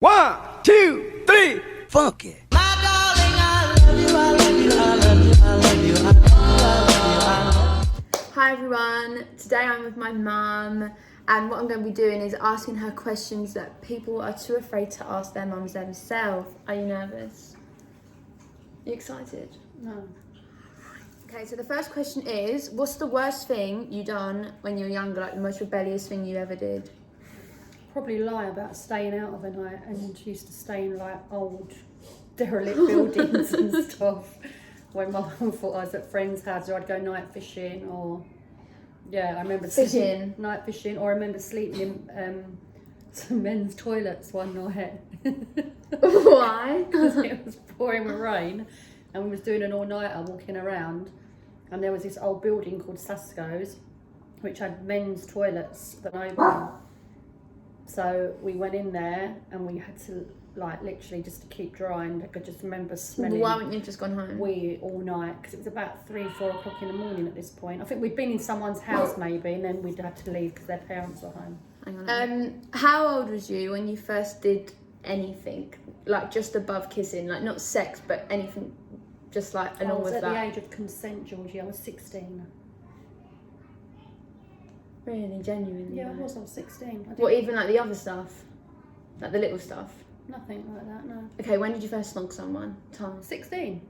1, 2, 3, funk it. Hi everyone, today I'm with my mum and what I'm going to be doing is asking her questions that people are too afraid to ask their mums themselves. Are you nervous? You excited? No. Okay, so the first question is, what's the worst thing you done when you were younger, like the most rebellious thing you ever did? Probably lie about staying out of a night and used to stay in like old derelict buildings and stuff. When my mum thought I was at friends' house, or I'd go night fishing, or I remember night fishing, or I remember sleeping in some men's toilets one night. Why? Because it was pouring with rain, and we was doing an all-nighter walking around, and there was this old building called Sasko's, which had men's toilets that opened. So we went in there and we had to like literally just to keep drying. I could just remember smelling. Why wouldn't you just gone home? Wee all night because it was about 3-4 o'clock in the morning at this point. I think we'd been in someone's house maybe, and then we'd had to leave because their parents were home. Hang on. How old was you when you first did anything like just above kissing, like not sex but anything, just like along with that? I was at the age of consent, Georgie. I was 16. Really, genuinely? Yeah, I was 16. What, even like the other stuff? Like the little stuff? Nothing like that, no. Okay, when did you first snog someone? Time? 16.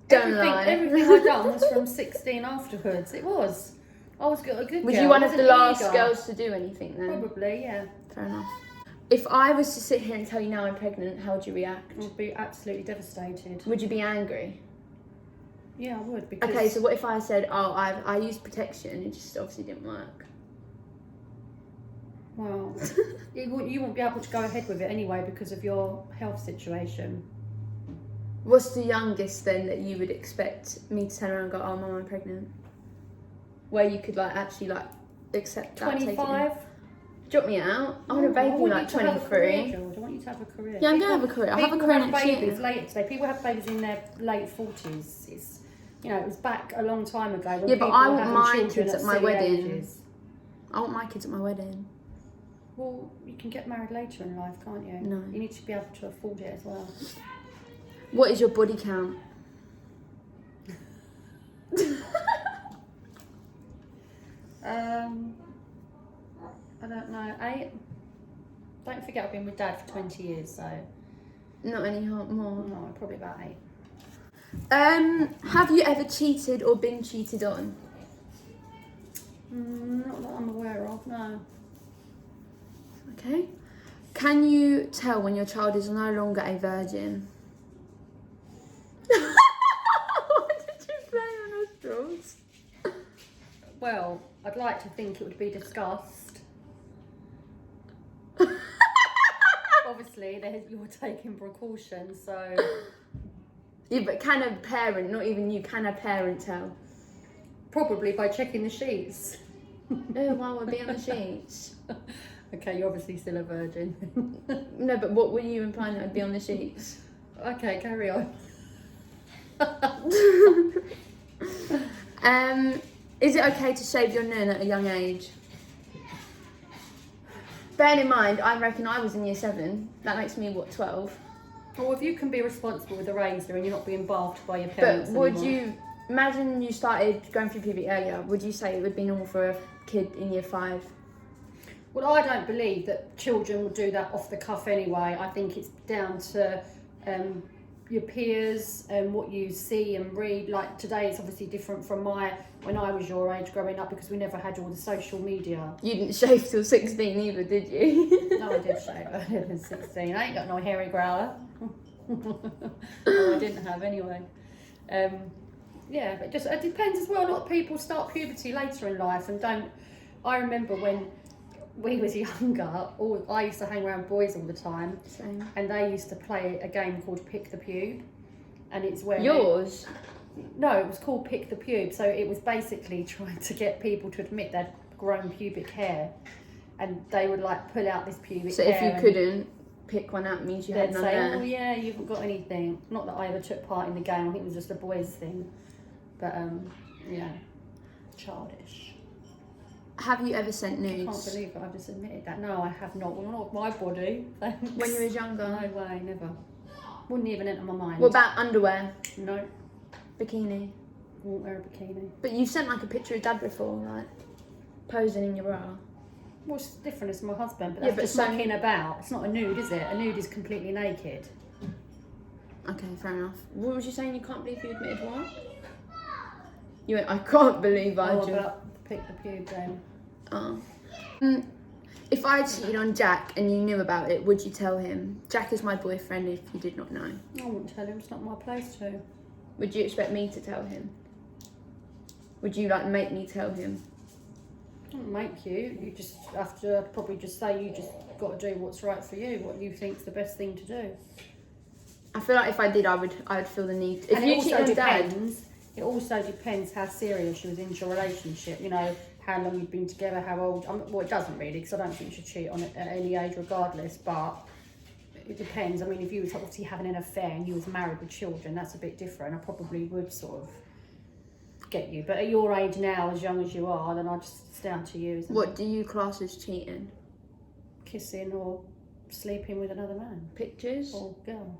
Don't lie. Everything I'd done was from 16 afterwards. It was. I was a good girl. Was you one of the last girls to do anything then? Probably, yeah. Fair enough. If I was to sit here and tell you now I'm pregnant, how would you react? I would be absolutely devastated. Would you be angry? Yeah, I would. Because Okay, so what if I said, oh, I used protection, it just obviously didn't work? Well, you won't be able to go ahead with it anyway because of your health situation. What's the youngest then that you would expect me to turn around and go, oh, Mum, I'm pregnant? Where you could like actually like accept that? 25? Drop me out. I want a baby like 23. I want you to have a career. Yeah, I'm going to have a career. I'll have a career next year. Babies later today. People have babies in their late 40s. It's, it was back a long time ago. When but I want my kids at my silly wedding. ages. I want my kids at my wedding. Well, you can get married later in life, can't you? No. You need to be able to afford it as well. What is your body count? I don't know. 8. Don't forget I've been with Dad for 20 years, so... Not any more? No, probably about 8. Have you ever cheated or been cheated on? Not that I'm aware of, no. Okay. Can you tell when your child is no longer a virgin? Why did you play on nostrils? Well, I'd like to think it would be discussed. Obviously, you're taking precautions, so... Yeah, but can a parent, not even you, can a parent tell? Probably by checking the sheets. No, why would I be on the sheets? Okay, you're obviously still a virgin. No, but what were you implying that I'd be on the sheets? Okay, carry on. Is it okay to shave your nun at a young age? Bearing in mind, I reckon I was in year 7. That makes me, what, 12? Well, if you can be responsible with a razor and you're not being bathed by your parents But would anymore. you, imagine you started going through puberty earlier, would you say it would be normal for a kid in year 5? Well, I don't believe that children would do that off the cuff anyway. I think it's down to your peers and what you see and read. Like today, it's obviously different from when I was your age growing up because we never had all the social media. You didn't shave till 16 either, did you? No, I did shave earlier than 16. I ain't got no hairy growler. Well, I didn't have anyway. Yeah, but it depends as well. A lot of people start puberty later in life and don't. I remember when we was younger, I used to hang around boys all the time. Same. And they used to play a game called Pick the Pube. And it's where... Yours? No, it was called Pick the Pube. So it was basically trying to get people to admit they'd grown pubic hair. And they would like pull out this pubic hair. So if you couldn't pick one out, means you had none there. Oh yeah, you haven't got anything. Not that I ever took part in the game. I think it was just a boys thing. But yeah, childish. Have you ever sent I can't nudes? believe that I've just admitted that. No, I have not. Well, not my body. Thanks. When you was younger? No way, never. Wouldn't even enter my mind. What about underwear? No, Bikini? won't wear a bikini. But you've sent like a picture of Dad before, like posing in your bra. Well, it's different as my husband, but Yeah, that's but just so- mucking about. It's not a nude, is it? A nude is completely naked. Okay, fair enough. What was you saying? You can't believe you admitted what? You went, I can't believe I Oh, do. about pick the pube then. Oh. If I cheated on Jack and you knew about it, would you tell him? Jack is my boyfriend if you did not know. I wouldn't tell him, it's not my place to. Would you expect me to tell him? Would you like make me tell him? I don't make you. You just have to probably just say you just got to do what's right for you, what you think's the best thing to do. I feel like if I did, I would feel the need. If And you it cheated also on Dad, depends. It also depends how serious you was into your relationship. You know, how long you've been together, how old. Well, it doesn't really, because I don't think you should cheat on it at any age, regardless. But it depends. I mean, if you was obviously having an affair and you was married with children, that's a bit different. I probably would sort of get you. But at your age now, as young as you are, then it's down to you. Isn't what it? do you class as cheating? Kissing or sleeping with another man Pictures? or girl.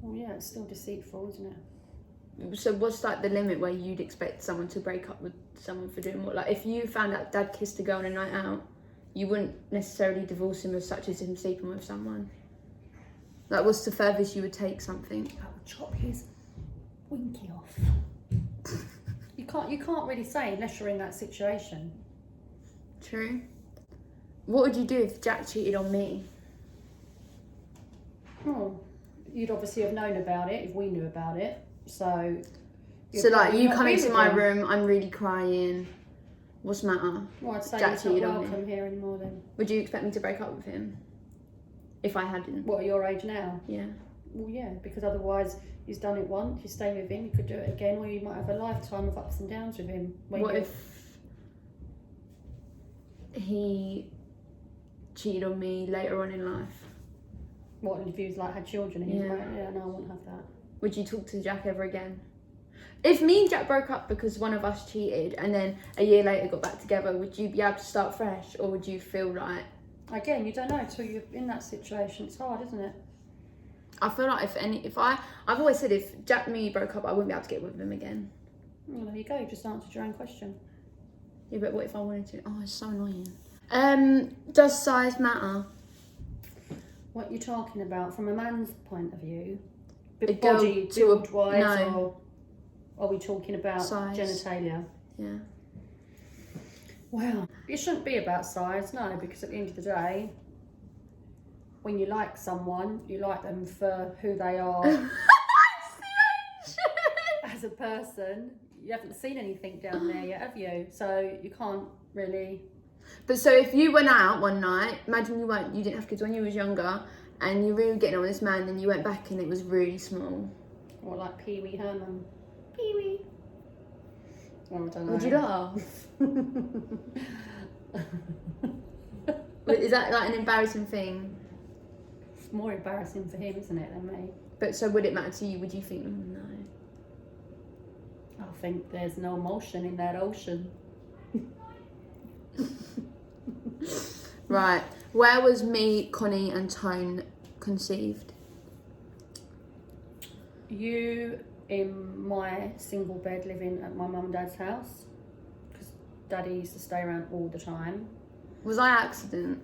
Well, yeah, it's still deceitful, isn't it? So what's like the limit where you'd expect someone to break up with someone for doing what? Like if you found out Dad kissed a girl on a night out, you wouldn't necessarily divorce him as such as him sleeping with someone. Like what's the furthest you would take something? I would chop his winky off. You can't really say unless you're in that situation. True. What would you do if Jack cheated on me? Well, you'd obviously have known about it if we knew about it. So So like probably you not come be into with my him. room, I'm really crying. What's the matter? Well, I'd say Jack he's not cheated on me. welcome here anymore then. Would you expect me to break up with him? If I hadn't? What, at your age now? Yeah. Well, yeah, because otherwise he's done it once, you stay with him, you could do it again, or you might have a lifetime of ups and downs with him. What if he cheated on me later on in life? What if he was like had children and he's Yeah. like, yeah, no, I won't have that. Would you talk to Jack ever again? If me and Jack broke up because one of us cheated and then a year later got back together, would you be able to start fresh, or would you feel like... Again, you don't know until you're in that situation. It's hard, isn't it? I feel like I've always said if Jack and me broke up, I wouldn't be able to get with him again. Well, there you go. You just answered your own question. Yeah, but what if I wanted to? Oh, it's so annoying. Does size matter? What you're talking about from a man's point of view, A girl body to a- build wise, no. or are we talking about Size. genitalia? Yeah. Well, it shouldn't be about size, no, because at the end of the day, when you like someone, you like them for who they are as a person. You haven't seen anything down there yet, have you? So you can't really... But so if you went out one night, imagine you didn't have kids when you was younger, and you really getting on with this man, then you went back and it was really small. Or like Pee Wee Herman. Pee Wee. Oh, I don't know. Would you laugh? Is that like an embarrassing thing? It's more embarrassing for him, isn't it, than me? But so would it matter to you? Would you think, no? I think there's no emotion in that ocean. Right. Where was me, Connie and Tone conceived? You in my single bed living at my mum and dad's house, because daddy used to stay around all the time. Was I accident?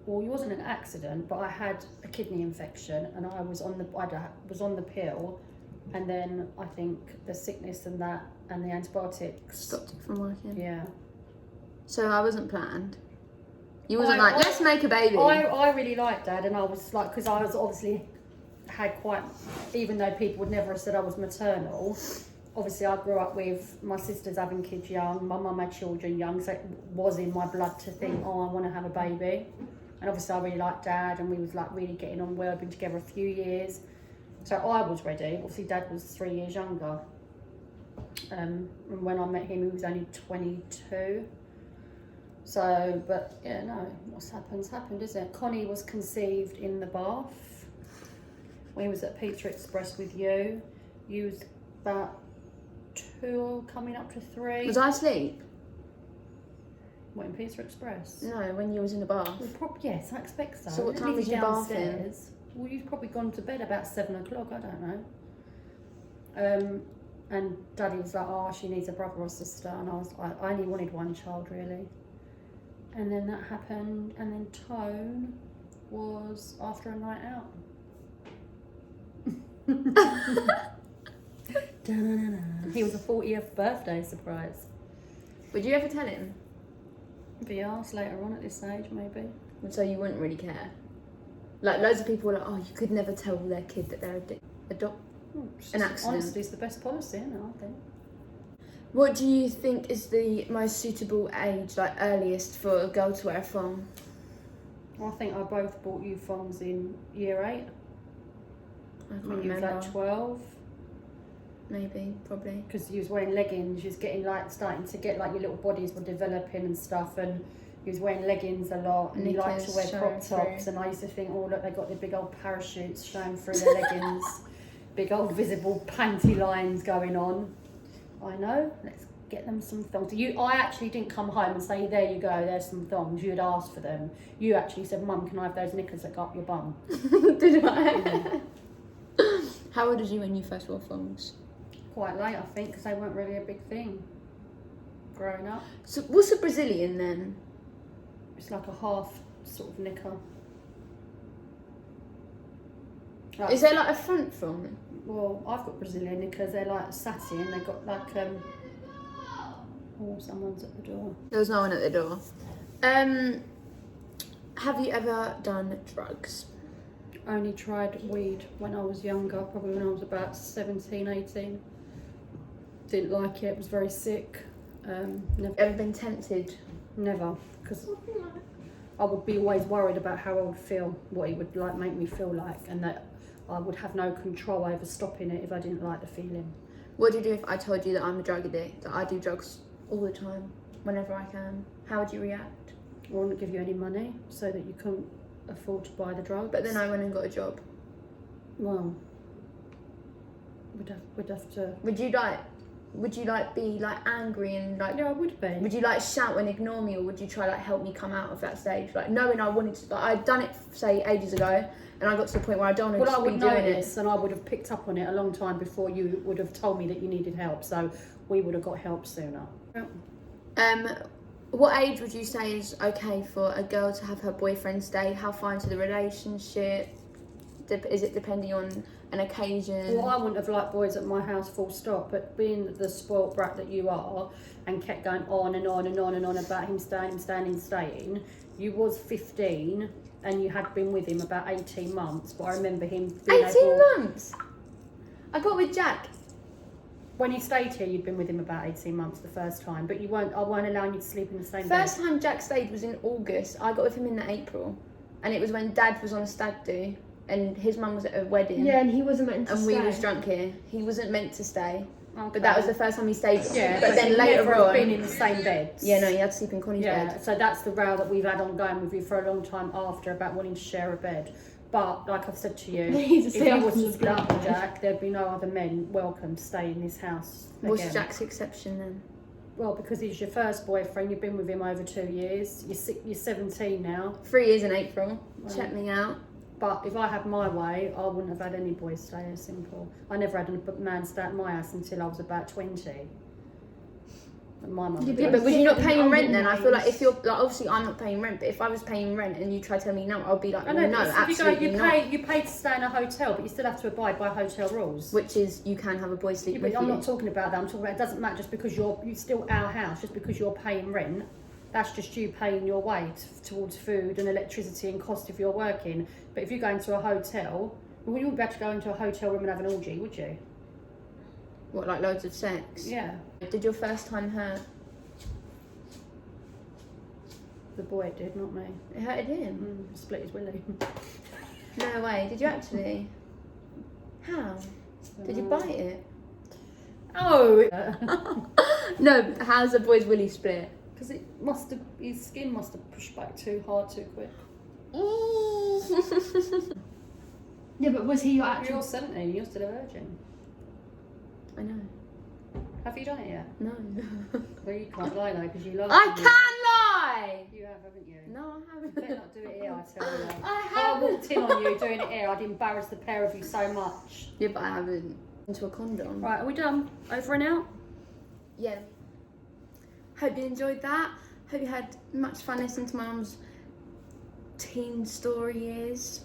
Well, it wasn't an accident, but I had a kidney infection and I was on the pill, and then I think the sickness and that and the antibiotics Stopped it from working? Yeah. So I wasn't planned? You wasn't let's make a baby? I really liked Dad, and I was like, because I was obviously had quite, even though people would never have said I was maternal, obviously I grew up with my sisters having kids young, my mum had children young, so it was in my blood to think, oh, I want to have a baby. And obviously I really liked Dad, and we was like really getting on well, been together a few years. So I was ready. Obviously Dad was 3 years younger. And when I met him, he was only 22. So, but yeah, no, what's happened, isn't it? Connie was conceived in the bath. We was at Pizza Express with you. You was about 2, coming up to 3. Was I asleep? What, in Pizza Express? No, when you was in the bath. Well, yes, I expect so. So what time was you bathing? Well, you've probably gone to bed about 7 o'clock, I don't know. And Daddy was like, oh, she needs a brother or sister. And I was like, I only wanted one child, really. And then that happened. And then Tone was after a night out. He was a 40th birthday surprise. Would you ever tell him? Be asked later on at this age, maybe. So you wouldn't really care? Like, loads of people are like, oh, you could never tell their kid that they're an accident. Honesty is the best policy, isn't it, I think. What do you think is the most suitable age, like earliest, for a girl to wear a thong? I think I both bought you thongs in year 8. I can't When you was remember. like 12. Maybe, probably. Because you was wearing leggings, you was getting like, starting to get like your little bodies were developing and stuff, and you was wearing leggings a lot, and you liked to wear crop tops, and I used to think, oh look, they got the big old parachutes showing through their leggings, big old visible panty lines going on. I know, let's get them some thongs. I actually didn't come home and say, there you go, there's some thongs. You had asked for them. You actually said, Mum, can I have those knickers that go up your bum? Did I? How old was you when you first wore thongs? Quite late, I think, because they weren't really a big thing growing up. So what's a Brazilian then? It's like a half sort of knicker. Is there like a front thong? Well, I've got Brazilian knickers. They're like satin. They've got like oh, someone's at the door. There was no one at the door. Have you ever done drugs? Only tried weed when I was younger, probably when I was about 17, 18. Didn't like it. Was very sick. Never. Ever been tempted? Never, because I would be always worried about how I would feel, what it would like make me feel like, and that I would have no control over stopping it if I didn't like the feeling. What do you do if I told you that I'm a drug addict, that I do drugs all the time, whenever I can? How would you react? I wouldn't give you any money so that you couldn't afford to buy the drugs. But then I went and got a job. Well, we'd have to. Would you be like angry and like? Yeah, I would be. Would you like shout and ignore me, or would you try like help me come out of that stage? Like knowing I wanted to, like I'd done it say ages ago, and I got to the point where I don't want to be doing it. And I would have picked up on it a long time before you would have told me that you needed help. So we would have got help sooner. What age would you say is okay for a girl to have her boyfriend stay? How far into the relationship? Is it depending on an occasion? Well, I wouldn't have liked boys at my house full stop, but being the spoilt brat that you are and kept going on and on and on and on about him staying, you was 15 and you had been with him about 18 months, but I remember him being 18 months? I got with Jack. When he stayed here, you'd been with him about 18 months the first time, but I weren't allowing you to sleep in the same bed. First time Jack stayed was in August. I got with him in the April, and it was when Dad was on a stag do, and his mum was at a wedding. Yeah, and he wasn't meant to stay. And we was drunk here. He wasn't meant to stay, Okay. but that was the first time he stayed. Yeah, but then later on, been in the same bed. Yeah, no, he had to sleep in Connie's Yeah, bed. so that's the row that we've had ongoing with you for a long time after about wanting to share a bed. But like I've said to you, if you wasn't split up with Jack, there'd be no other men welcome to stay in this house again. What's Jack's exception then? Well, because he's your first boyfriend, you've been with him over 2 years. You're 17 now. 3 years in April. Right. Check me out. But if I had my way, I wouldn't have had any boys stay. As simple. I never had a man stay at my house until I was about 20. And my mum. Yeah, but was you not paying rent then? I feel like if you're like, obviously I'm not paying rent, but if I was paying rent and you try to tell me no, I'll be like, well, no, absolutely not. You pay to stay in a hotel, but you still have to abide by hotel rules. Which is you can have a boy sleep with you. I'm not talking about that. I'm talking about it doesn't matter just because you're still our house, just because you're paying rent. That's just you paying your way towards food and electricity and cost if you're working. But if you go into a hotel, well, you wouldn't be able to go into a hotel room and have an orgy, would you? What, like loads of sex? Yeah. Did your first time hurt? The boy did, not me. It hurted him? Split his willy. No way. Did you actually? How? Did you bite it? Oh! No, how's a boy's willy split? Because his skin must have pushed back too hard too quick. Yeah, but was he your actual... You're 17, you're still a virgin. I know. Have you done it yet? No. Well, you can't lie though, because you love I can lie! lie. You have, haven't you? No, I haven't. You better not do it here, I tell you. I I walked in on you doing it here. I'd embarrass the pair of you so much. Yeah, but I haven't. Into a condom. Right, are we done? Over and out? Yeah. Hope you enjoyed that. Hope you had much fun listening to my mum's teen story years.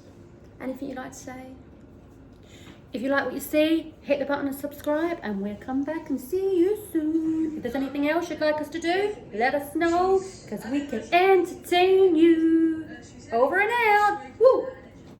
Anything you'd like to say? If you like what you see, hit the button and subscribe, and we'll come back and see you soon. If there's anything else you'd like us to do, let us know, because we can entertain you. Over and out. Woo!